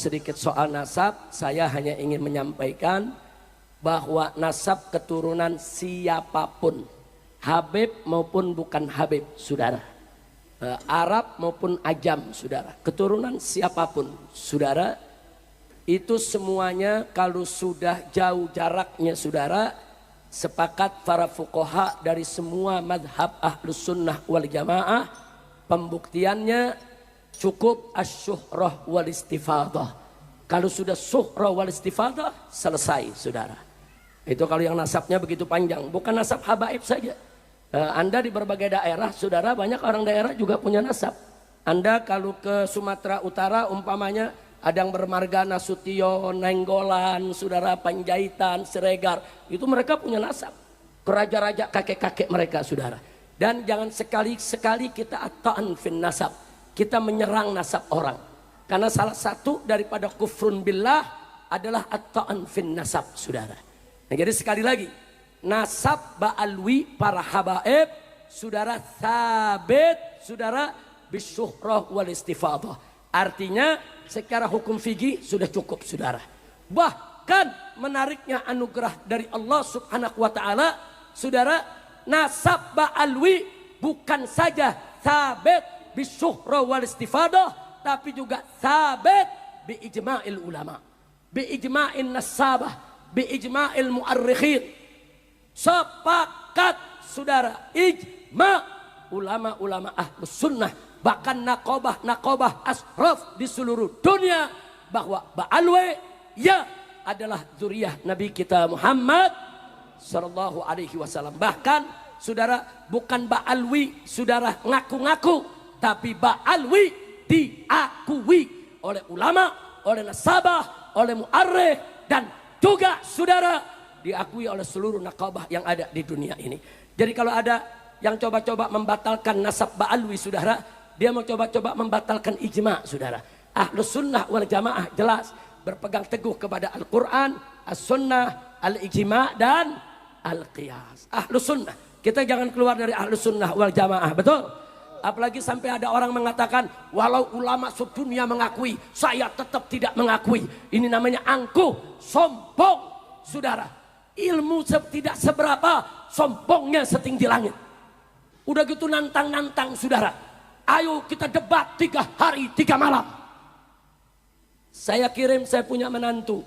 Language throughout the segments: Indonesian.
Sedikit soal nasab, saya hanya ingin menyampaikan bahwa nasab keturunan siapapun, Habib maupun bukan Habib, saudara, Arab maupun Ajam, saudara, keturunan siapapun, saudara, itu semuanya kalau sudah jauh jaraknya, saudara, sepakat para fuqaha dari semua madhab ahlus sunnah wal jamaah, pembuktiannya cukup asyuhrah wal istifadah. Kalau sudah syuhrah wal istifadah, selesai, saudara. Itu kalau yang nasabnya begitu panjang, bukan nasab habaib saja. Anda di berbagai daerah, saudara, banyak orang daerah juga punya nasab. Anda kalau ke Sumatera Utara, umpamanya ada yang bermarga Nasution, Nenggolan, saudara, Panjaitan, Siregar, itu mereka punya nasab. Raja-raja kakek-kakek mereka, saudara. Dan jangan sekali-sekali kita ata'an fin nasab, kita menyerang nasab orang. Karena salah satu daripada kufrun billah adalah at-ta'an fin nasab, saudara. Nah, jadi sekali lagi, nasab ba'alwi para habaib, saudara, sabit, saudara, bisyuhrah wal istifadah. Artinya secara hukum fikih sudah cukup, saudara. Bahkan menariknya anugerah dari Allah subhanahu wa ta'ala, saudara, nasab ba'alwi bukan saja sabit bisyuhrah wal istifadah, tapi juga sabit bi ijma'il ulama, bi ijma'in nasabah, bi ijma'il mu'arrikhin. Sepakat, saudara, ijma' ulama-ulama ahlus sunnah, bahkan nakobah ashraf di seluruh dunia, bahwa Ba'alwi ya adalah zuriyah Nabi kita Muhammad sallallahu alaihi wasallam. Bahkan, saudara, bukan Ba'alwi, saudara, ngaku-ngaku, tapi Ba'alwi diakui oleh ulama, oleh nasabah, oleh mu'arrikh, dan juga, saudara, diakui oleh seluruh nakabah yang ada di dunia ini. Jadi kalau ada yang coba-coba membatalkan nasab Ba'alwi, saudara, dia mau coba-coba membatalkan ijma', saudara. Ahlus sunnah wal jamaah jelas berpegang teguh kepada Al-Quran, As-Sunnah, Al-Ijma' dan Al-Qiyas. Ahlus sunnah, kita jangan keluar dari ahlus sunnah wal jamaah, betul? Apalagi sampai ada orang mengatakan, walau ulama sedunia mengakui, saya tetap tidak mengakui. Ini namanya angkuh, sombong, saudara. Ilmu tidak seberapa, sombongnya setinggi langit. Udah gitu nantang-nantang, saudara. Ayo kita debat 3 hari 3 malam. Saya kirim, saya punya menantu,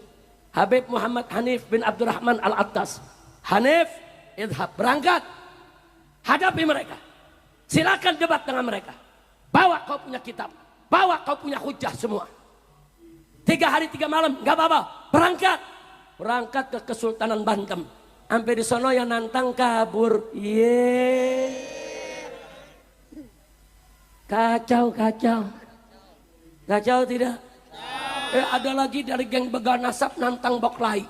Habib Muhammad Hanif bin Abdurrahman Al-Attas. Hanif, idhab, berangkat, hadapi mereka. Silakan debat dengan mereka. Bawa kau punya kitab, bawa kau punya hujah semua. 3 hari 3 malam, nggak apa-apa. Berangkat ke Kesultanan Banten. Sampai di sono yang nantang kabur. Kacau tidak? Ada lagi dari geng begal nasab nantang Boklai.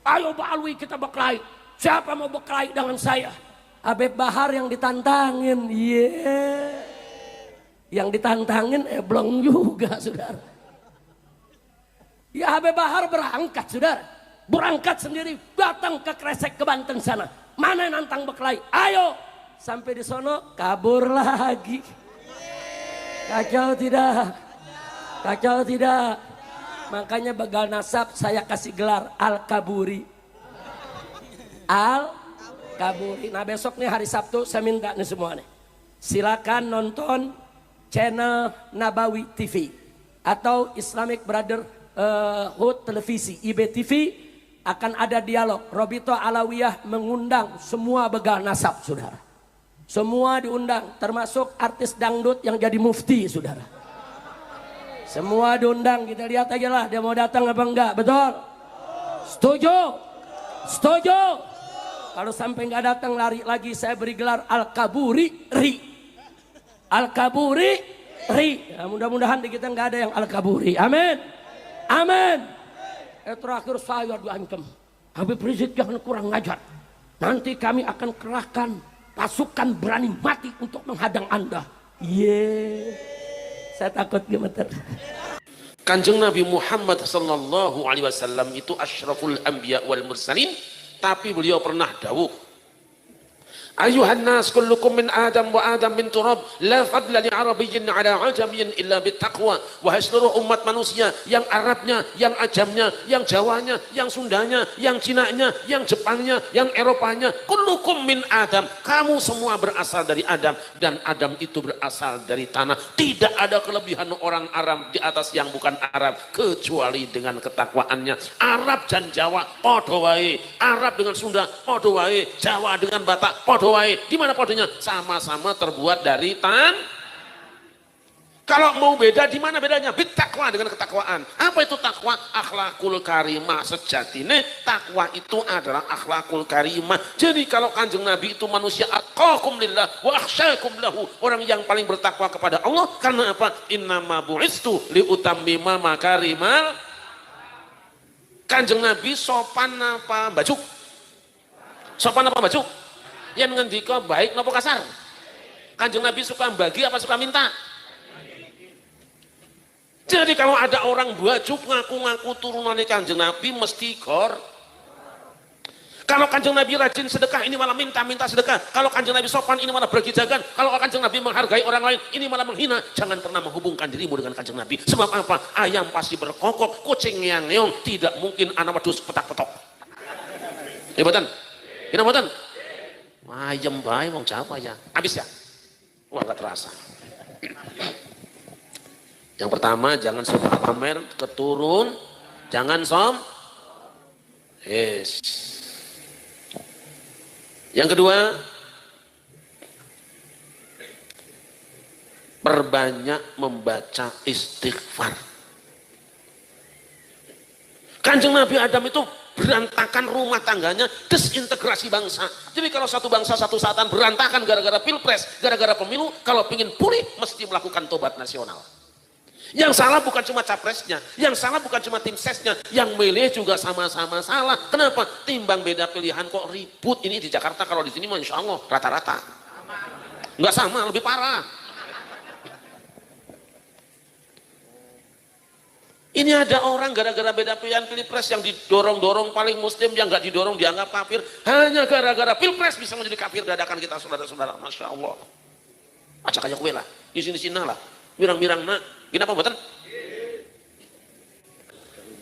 Ayo Ba'alwi kita Boklai. Siapa mau Boklai dengan saya? Habib Bahar yang ditantangin, yang ditantangin blong juga, saudara. Ya Habib Bahar berangkat, saudara, berangkat sendiri, datang ke Kresek ke Banten sana. Mana yang nantang Beklai? Ayo, sampai di sono kabur lagi. Kacau tidak? Makanya begal nasab saya kasih gelar Al-Kaburi. Kaburi. Nah besok nih hari Sabtu saya minta nih semua nih, silakan nonton channel Nabawi TV atau Islamic Brotherhood Televisi IBTV. Akan ada dialog. Robito Alawiyah mengundang semua begal nasab, saudara. Semua diundang, termasuk artis dangdut yang jadi mufti, saudara. Semua diundang, kita lihat aja lah dia mau datang apa enggak, betul? Setuju? Kalau sampai nggak datang lari lagi, saya beri gelar Al-Kaburi Ri. Al-Kaburi Ri. Nah, mudah-mudahan di kita nggak ada yang Al-Kaburi. Amin. Terakhir saya diancam, Habib Rizik jangan kurang ngajar. Nanti kami akan kerahkan pasukan berani mati untuk menghadang Anda. Saya takut gemeter. Kanjeng Nabi Muhammad sallallahu alaihi wasallam itu asyraful anbiya wal mursalin. Tapi beliau pernah dawuh, Ayuhan nas kullukum min Adam wa Adam min turab la fadla li arabiyyin ala ajamiyyin illa bittaqwa. Wahai seluruh umat manusia, yang Arabnya, yang Ajamnya, yang Jawanya, yang Sundanya, yang Cinanya, yang Jepangnya, yang Eropanya, kullukum min Adam. Kamu semua berasal dari Adam, dan Adam itu berasal dari tanah. Tidak ada kelebihan orang Arab di atas yang bukan Arab kecuali dengan ketakwaannya. Arab dan Jawa podo wae, Arab dengan Sunda podo wae, Jawa dengan Batak podo wae. Di mana podonya? Sama-sama terbuat dari Kalau mau beda, di mana bedanya? Bitakwa, dengan ketakwaan. Apa itu takwa? Akhlakul karimah sejatine. Takwa itu adalah akhlakul karimah. Jadi kalau Kanjeng Nabi itu manusia atqakum lillah wa akhsyakum lahu, orang yang paling bertakwa kepada Allah. Karena apa? Innama bu'istu liutammima makarimal. Kanjeng Nabi sopan apa baju? Sopan apa baju? Yang ngendika baik napa kasar? Kanjeng Nabi suka bagi apa suka minta? Jadi kalau ada orang bajuk ngaku-ngaku turunannya Kanjeng Nabi mesti gor. Kalau Kanjeng Nabi rajin sedekah, ini malah minta-minta sedekah. Kalau Kanjeng Nabi sopan, ini malah bergijagan. Kalau Kanjeng Nabi menghargai orang lain, ini malah menghina. Jangan pernah menghubungkan dirimu dengan Kanjeng Nabi. Sebab apa? Ayam pasti berkokok, kucing yang ngeong, tidak mungkin anak wedhus petak-petok. Ya betul? Ini betul? Ayam bae wong Jawa ya. Habis ya? Wah, enggak terasa. Yang pertama, jangan suka pamer keturun, jangan yes. Yang kedua, perbanyak membaca istighfar. Kanjeng Nabi Adam itu berantakan rumah tangganya, desintegrasi bangsa. Jadi kalau satu bangsa satu saatan berantakan gara-gara pilpres, gara-gara pemilu, kalau ingin pulih mesti melakukan tobat nasional. Yang salah bukan cuma capresnya, yang salah bukan cuma tim sesnya, yang milih juga sama-sama salah. Kenapa? Timbang beda pilihan kok ribut. Ini di Jakarta, kalau di sini Masya Allah rata-rata. Nggak sama, lebih parah. Ini ada orang gara-gara beda pilihan pilpres yang didorong-dorong paling muslim, yang nggak didorong dianggap kafir. Hanya gara-gara pilpres bisa menjadi kafir dadakan kita saudara-saudara. Masya Allah. Acak aja kue lah, di sini-sini lah, mirang-mirang nak. Gini apa buatan?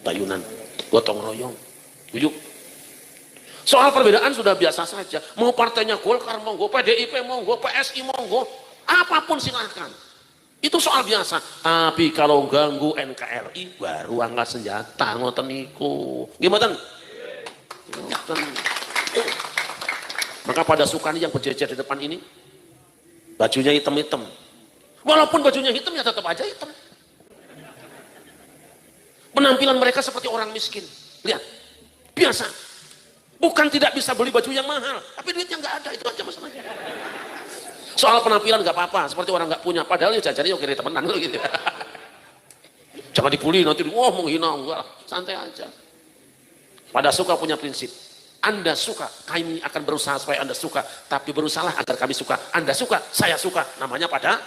Tayunan, gotong royong, ujuk. Soal perbedaan sudah biasa saja. Mau partainya Golkar monggo, PDIP monggo, PSI monggo, apapun silahkan. Itu soal biasa. Tapi kalau ganggu NKRI baru angkat senjata ngoten niku. Gimana? Maka pada Sukani yang berjejer di depan ini, bajunya hitam-hitam. Walaupun bajunya hitam ya tetap aja hitam. Penampilan mereka seperti orang miskin. Lihat, biasa. Bukan tidak bisa beli baju yang mahal, tapi duitnya nggak ada, itu aja masalahnya. Soal penampilan nggak apa-apa, seperti orang nggak punya. Padahal ya jajannya oke temenan gitu. Jangan dibully nanti, menghina, enggak, santai aja. Pada Suka punya prinsip. Anda suka, kami akan berusaha supaya Anda suka, tapi berusahalah agar kami suka. Anda suka, saya suka. Namanya pada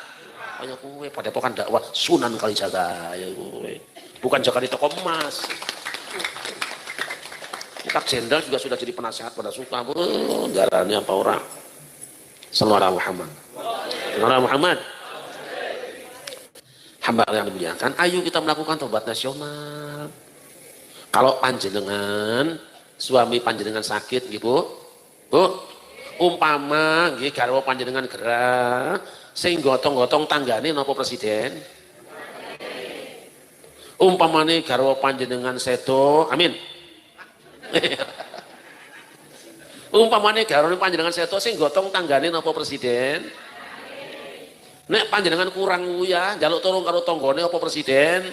kue, pada pokan dakwah Sunan Kalijaga ya kue. Bukan jaga di toko emas. Kak Jenderal juga sudah jadi penasehat pada Suka. Darahnya apa orang? Sallallahu Muhammad. Sallallahu Muhammad. Hamba yang dimuliakan, ayo kita melakukan tobat nasional. Kalau panjenengan, suami panjenengan sakit, gitu, Bu, umpama, gitu, garwa panjenengan gerah, sing gotong-gotong tanggane napa presiden? Umpamane garwa panjenengan sedo, amin. Umpamane garwa panjenengan sedo sing gotong tanggane napa presiden? Nek panjenengan kurang ya, njaluk tolong karo tanggane apa presiden?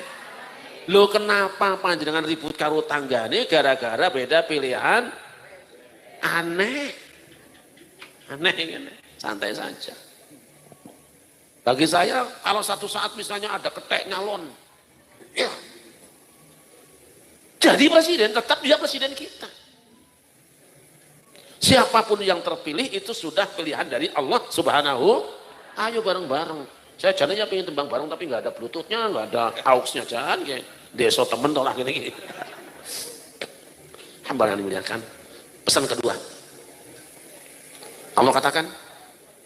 Lho kenapa panjenengan ribut karo tanggane gara-gara beda pilihan? Aneh. Aneh ini. Santai saja. Bagi saya kalau satu saat misalnya ada ketek nyalon, ya, jadi presiden, tetap dia presiden kita. Siapapun yang terpilih itu sudah pilihan dari Allah Subhanahu. Ayo bareng-bareng. Saya jangannya pengen tembang bareng tapi nggak ada bluetoothnya, nggak ada auxnya, jangan kayak deso temen tolak gini. Hamba yang dimuliakan. Pesan kedua, Allah katakan,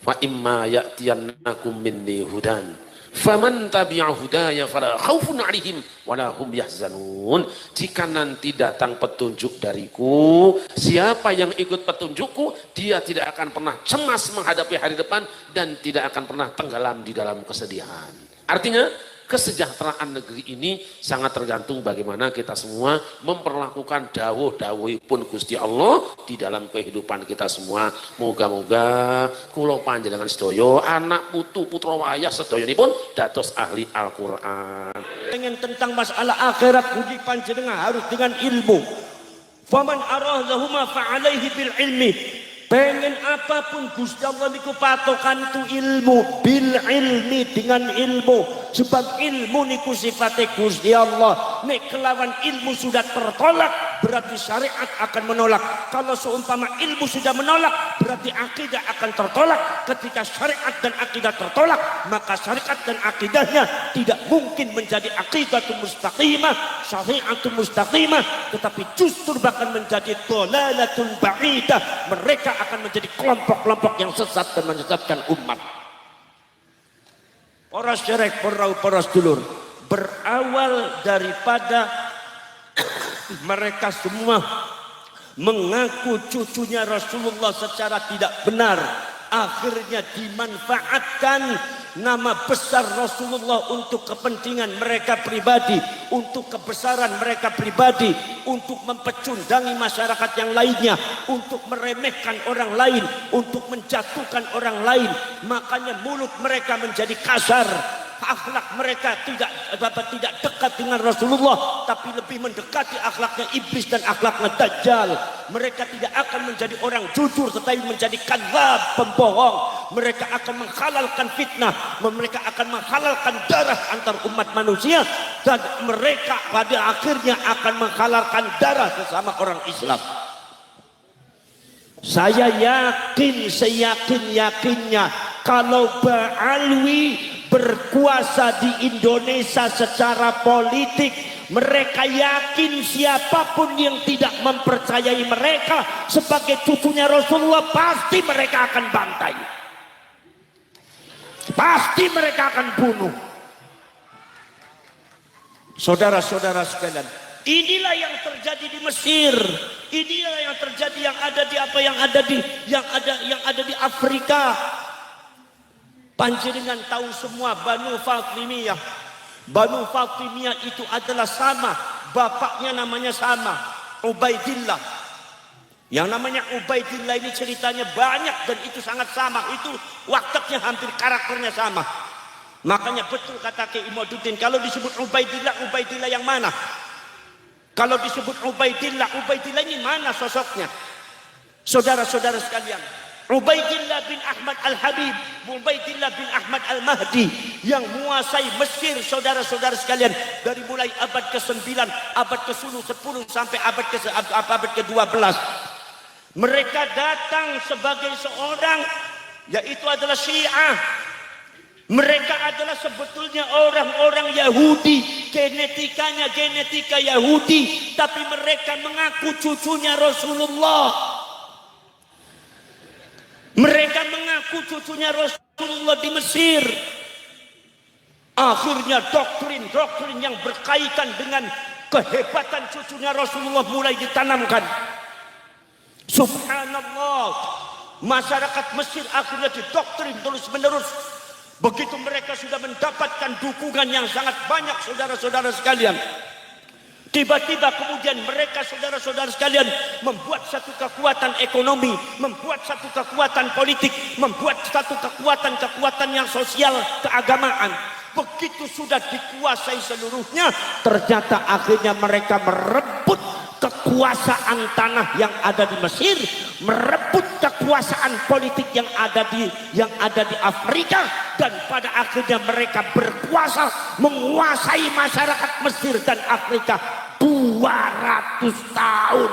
fa imma ya'tiyannakum minni hudan faman tabi'a hudaya fala khaufun 'alaihim wala hum yahzanun. Jika nanti datang petunjuk dariku, siapa yang ikut petunjukku, dia tidak akan pernah cemas menghadapi hari depan dan tidak akan pernah tenggelam di dalam kesedihan. Artinya kesejahteraan negeri ini sangat tergantung bagaimana kita semua memperlakukan dawuh-dawuhipun Gusti Allah di dalam kehidupan kita semua. Moga-moga kula panjenengan sedaya anak putu putra wayah sedayanipun dados ahli Al-Qur'an. Pengen tentang masalah akhirat uji panjenengan harus dengan ilmu. Faman aradahuma fa'alaihi bil ilmi. Pengen apapun Gusti Allah niku patokan itu ilmu, bil ilmi, dengan ilmu. Sebab ilmu niku sifatnya Gusti Allah. Nek kelawan ilmu sudah tertolak, berarti syariat akan menolak. Kalau seumpama ilmu sudah menolak, berarti akidah akan tertolak. Ketika syariat dan akidah tertolak, maka syariat dan akidahnya tidak mungkin menjadi aqidatul mustaqimah, syariatul mustaqimah, tetapi justru bahkan menjadi dhalalatul ba'idah. Mereka akan menjadi kelompok-kelompok yang sesat dan menyesatkan umat. Para syarek, para sedulur, berawal daripada mereka semua mengaku cucunya Rasulullah secara tidak benar, akhirnya dimanfaatkan nama besar Rasulullah untuk kepentingan mereka pribadi, untuk kebesaran mereka pribadi, untuk mempecundangi masyarakat yang lainnya, untuk meremehkan orang lain, untuk menjatuhkan orang lain. Makanya mulut mereka menjadi kasar, akhlak mereka tidak dekat dengan Rasulullah, tapi lebih mendekati akhlaknya iblis dan akhlaknya Dajjal. Mereka tidak akan menjadi orang jujur, tetapi menjadi kadzab, pembohong. Mereka akan menghalalkan fitnah, mereka akan menghalalkan darah antar umat manusia, dan mereka pada akhirnya akan menghalalkan darah sesama orang Islam. Saya yakin, seyakin-yakinnya, kalau Ba'alwi berkuasa di Indonesia secara politik, mereka yakin siapapun yang tidak mempercayai mereka sebagai cucunya Rasulullah, pasti mereka akan bantai, pasti mereka akan bunuh. Saudara-saudara sekalian, inilah yang terjadi di Mesir, inilah yang terjadi yang ada di Afrika. Panjenengan tahu semua Banu Fatimiyah. Banu Fatimiyah itu adalah sama, bapaknya namanya sama, Ubaidillah. Yang namanya Ubaidillah ini ceritanya banyak dan itu sangat sama, itu wataknya hampir karakternya sama. Makanya betul kata Ki Imaduddin, kalau disebut Ubaidillah, Ubaidillah yang mana? Kalau disebut Ubaidillah, Ubaidillah ini mana sosoknya? Saudara-saudara sekalian, Ubaidillah bin Ahmad Al-Habib, Ubaidillah bin Ahmad Al-Mahdi yang menguasai Mesir, saudara-saudara sekalian, dari mulai abad ke-9, abad ke-10 sampai abad ke-12. Mereka datang sebagai seorang, yaitu adalah Syiah. Mereka adalah sebetulnya orang-orang Yahudi, genetikanya genetika Yahudi, tapi mereka mengaku cucunya Rasulullah. Mereka mengaku cucunya Rasulullah di Mesir. Akhirnya doktrin-doktrin yang berkaitan dengan kehebatan cucunya Rasulullah mulai ditanamkan. Subhanallah, masyarakat Mesir akhirnya didoktrin terus-menerus. Begitu mereka sudah mendapatkan dukungan yang sangat banyak, saudara-saudara sekalian, tiba-tiba kemudian mereka, saudara-saudara sekalian, membuat satu kekuatan ekonomi, membuat satu kekuatan politik, membuat satu kekuatan yang sosial, keagamaan. Begitu sudah dikuasai seluruhnya, ternyata akhirnya mereka merebut kekuasaan tanah yang ada di Mesir, merebut kekuasaan politik yang ada di Afrika, dan pada akhirnya mereka berkuasa menguasai masyarakat Mesir dan Afrika 200 tahun.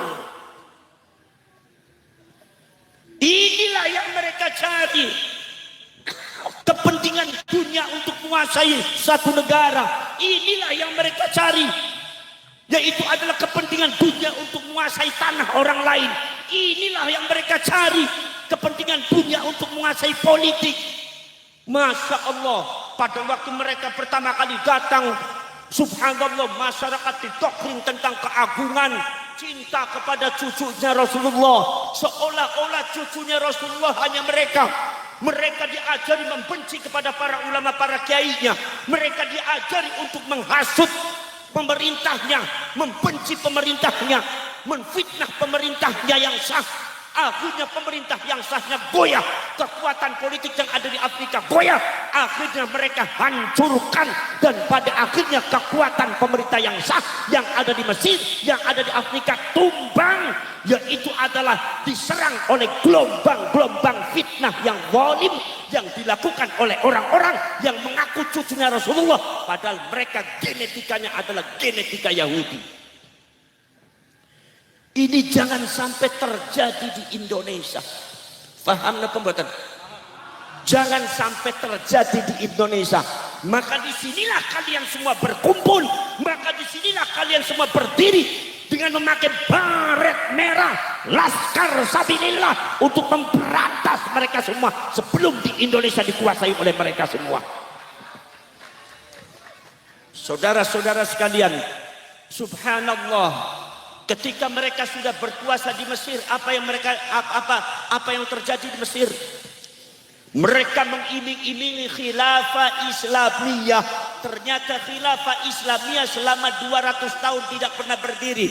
Inilah yang mereka cari, kepentingan dunia untuk menguasai satu negara. Inilah yang mereka cari, yaitu adalah kepentingan dunia untuk menguasai tanah orang lain. Inilah yang mereka cari. kepentingan dunia untuk menguasai politik. Masya Allah, pada waktu mereka pertama kali datang, subhanallah, masyarakat didoktrin tentang keagungan cinta kepada cucunya Rasulullah, seolah-olah cucunya Rasulullah hanya mereka. Mereka diajari membenci kepada para ulama, para kiainya. Mereka diajari untuk menghasut pemerintahnya, membenci pemerintahnya, menfitnah pemerintahnya yang sah. Akhirnya pemerintah yang sahnya goyah, kekuatan politik yang ada di Afrika goyah. Akhirnya mereka hancurkan, dan pada akhirnya kekuatan pemerintah yang sah yang ada di Mesir, yang ada di Afrika tumbang, yaitu adalah diserang oleh gelombang-gelombang fitnah yang zalim yang dilakukan oleh orang-orang yang mengaku cucunya Rasulullah, padahal mereka genetikanya adalah genetika Yahudi. Ini jangan sampai terjadi di Indonesia. Paham nggak pembuatan? Jangan sampai terjadi di Indonesia. Maka disinilah kalian semua berkumpul. Maka disinilah kalian semua berdiri dengan memakai baret merah, Laskar Sabilillah, untuk memberantas mereka semua sebelum di Indonesia dikuasai oleh mereka semua. Saudara-saudara sekalian, subhanallah. Ketika mereka sudah berkuasa di Mesir, apa yang terjadi di Mesir? Mereka mengiming-imingi khilafah Islamiyah. Ternyata khilafah Islamiyah selama 200 tahun tidak pernah berdiri.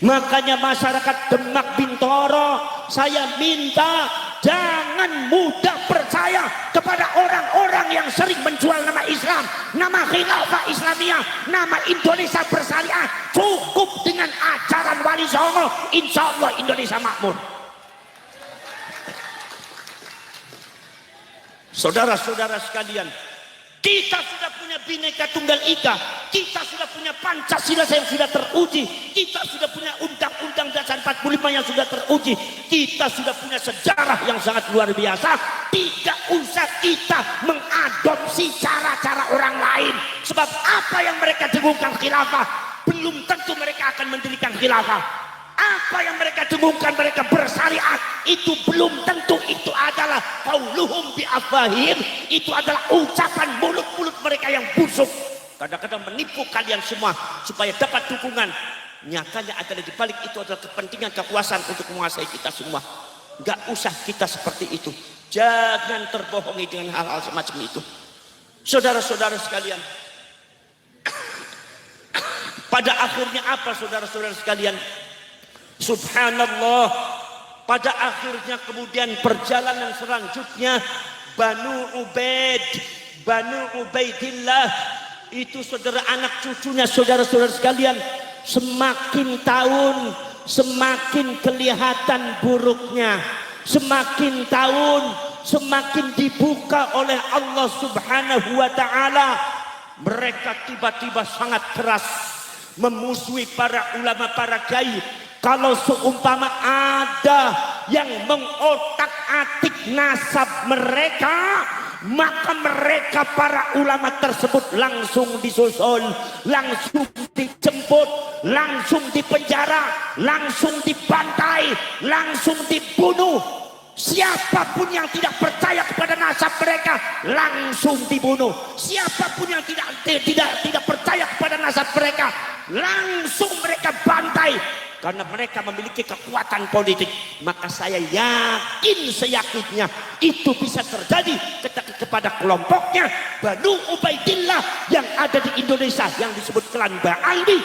Makanya masyarakat Demak Bintoro, saya minta jangan mudah percaya kepada orang-orang yang sering menjual nama Islam, nama khilafah Islamiyah, nama Indonesia bersyariah. Cukup dengan ajaran Wali Songo, insya Allah Indonesia makmur. Saudara-saudara sekalian, kita sudah punya Bhinneka Tunggal Ika, kita sudah punya Pancasila yang sudah teruji, kita sudah punya Undang-Undang Dasar 45 yang sudah teruji, kita sudah punya sejarah yang sangat luar biasa. Tidak usah kita mengadopsi cara-cara orang lain. Sebab apa yang mereka dengungkan khilafah, belum tentu mereka akan mendirikan khilafah. Apa yang mereka dengungkan, mereka bersyariat, itu belum tentu itu adalah qauluhum bi afwahihim, itu adalah ucapan mulut-mulut mereka yang busuk. Kadang-kadang menipu kalian semua supaya dapat dukungan. Nyatanya adalah di balik itu adalah kepentingan kekuasaan untuk menguasai kita semua. Gak usah kita seperti itu. Jangan terbohongi dengan hal-hal semacam itu. Saudara-saudara sekalian, pada akhirnya apa saudara-saudara sekalian? Subhanallah, pada akhirnya kemudian perjalanan selanjutnya Banu Ubaidillah itu saudara anak cucunya, saudara-saudara sekalian, semakin tahun semakin kelihatan buruknya, semakin tahun semakin dibuka oleh Allah Subhanahu wa ta'ala. Mereka tiba-tiba sangat keras memusuhi para ulama, para kiai. Kalau seumpama ada yang mengotak-atik nasab mereka, maka mereka para ulama tersebut langsung disusul, langsung dijemput, langsung dipenjara, langsung dibantai, langsung dibunuh. Siapapun yang tidak percaya kepada nasab mereka langsung dibunuh. Siapapun yang tidak percaya kepada nasab mereka langsung mereka bantai. Karena mereka memiliki kekuatan politik. Maka saya yakin seyakinnya itu bisa terjadi kepada kelompoknya Banu Ubaidillah yang ada di Indonesia, yang disebut klan Ba'alwi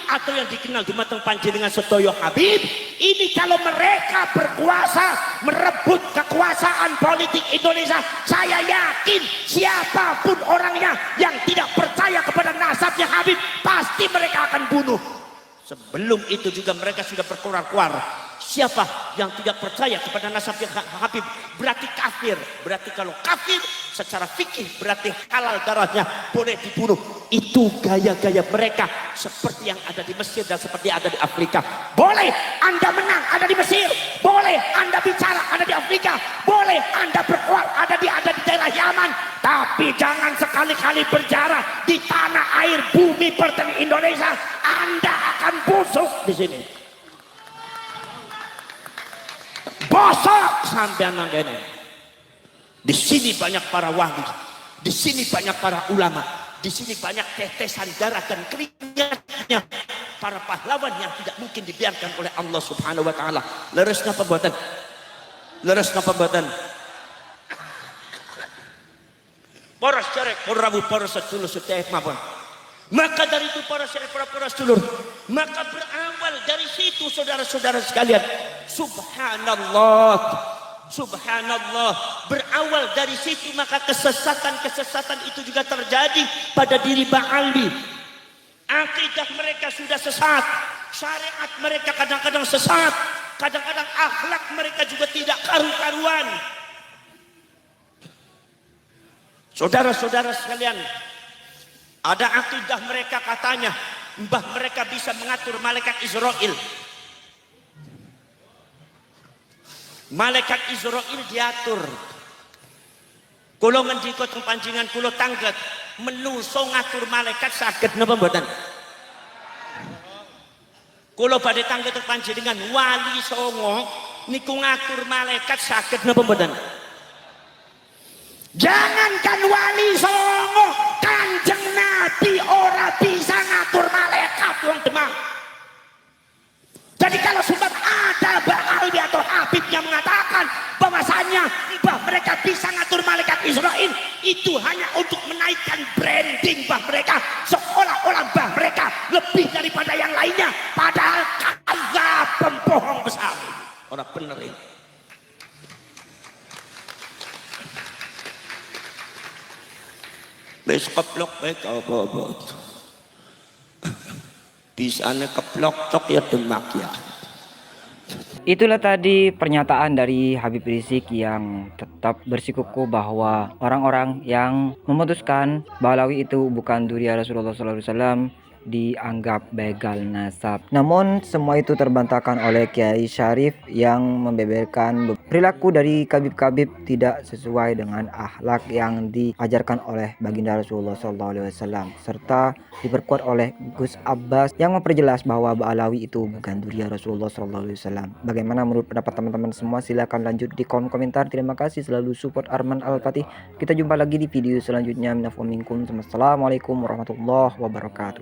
atau yang dikenal di Mateng Panji dengan Setoyo Habib. Ini kalau mereka berkuasa, merebut kekuasaan politik Indonesia, saya yakin siapapun orangnya yang tidak percaya kepada nasabnya Habib, pasti mereka akan bunuh. Sebelum itu juga mereka sudah berkoar-koar. Siapa yang tidak percaya kepada nasabnya Habib berarti kafir. Berarti kalau kafir secara fikih berarti halal darahnya, boleh dibunuh. Itu gaya-gaya mereka seperti yang ada di Mesir dan seperti yang ada di Afrika. Boleh Anda menang ada di Mesir, boleh Anda bicara ada di Afrika, boleh Anda berkuat ada di daerah Yaman, tapi jangan sekali-kali berbicara di tanah air bumi pertiwi Indonesia. Anda akan busuk di sini. bosok sampean nanggene. Di sini banyak para wali, di sini banyak para ulama, di sini banyak tetesan darah dan keringatnya para pahlawan yang tidak mungkin dibiarkan oleh Allah Subhanahu wa taala. Leresna pembuatan. Leresna pembuatan. Poros cerek, porabu poros sedulur sedaya mawon. Maka dari itu para syekh, para sedulur, maka berawal dari situ saudara-saudara sekalian. Subhanallah, subhanallah. Berawal dari situ maka kesesatan-kesesatan itu juga terjadi pada diri Ba'ali. Akidah mereka sudah sesat, syariat mereka kadang-kadang sesat, kadang-kadang akhlak mereka juga tidak karu-karuan. Saudara-saudara sekalian, ada akidah mereka katanya mbah mereka bisa mengatur malaikat Israel. Malaikat Israel diatur. Kula ngendika teng panjenengan kula tanglet menungso ngatur malaikat saged napa mboten? Kula badhe tanglet teng panjenengan wali songo niku ngatur malaikat saged napa mboten? Jangankan wali songo, Kanjeng Nabi ora bisa ngatur malaikat wong Demak. Jadi kalau sudah ada Ba'ali atau Habib yang mengatakan bahwasanya mbah mereka bisa ngatur malaikat Israel, itu hanya untuk menaikkan branding mbah mereka, seolah-olah mbah mereka lebih daripada yang lainnya, padahal kadzab, pembohong besar. Orang bener ini. Wis keplok bae apa-apa. Bisane keplok tok ya Demak ya. Itulah tadi pernyataan dari Habib Rizik yang tetap bersikukuh bahwa orang-orang yang memutuskan Ba'alawi itu bukan duri Rasulullah SAW dianggap begal nasab. Namun semua itu terbantahkan oleh Kiai Syarif yang membeberkan perilaku dari kabib-kabib tidak sesuai dengan akhlak yang diajarkan oleh baginda Rasulullah SAW, serta diperkuat oleh Gus Abbas yang memperjelas bahwa Ba'alawi itu bukan duri Rasulullah SAW. Bagaimana menurut pendapat teman-teman semua? Silahkan lanjut di kolom komentar. Terima kasih selalu support Arman Al-Fatih. Kita jumpa lagi di video selanjutnya. Minafum minkum. Assalamualaikum warahmatullahi wabarakatuh.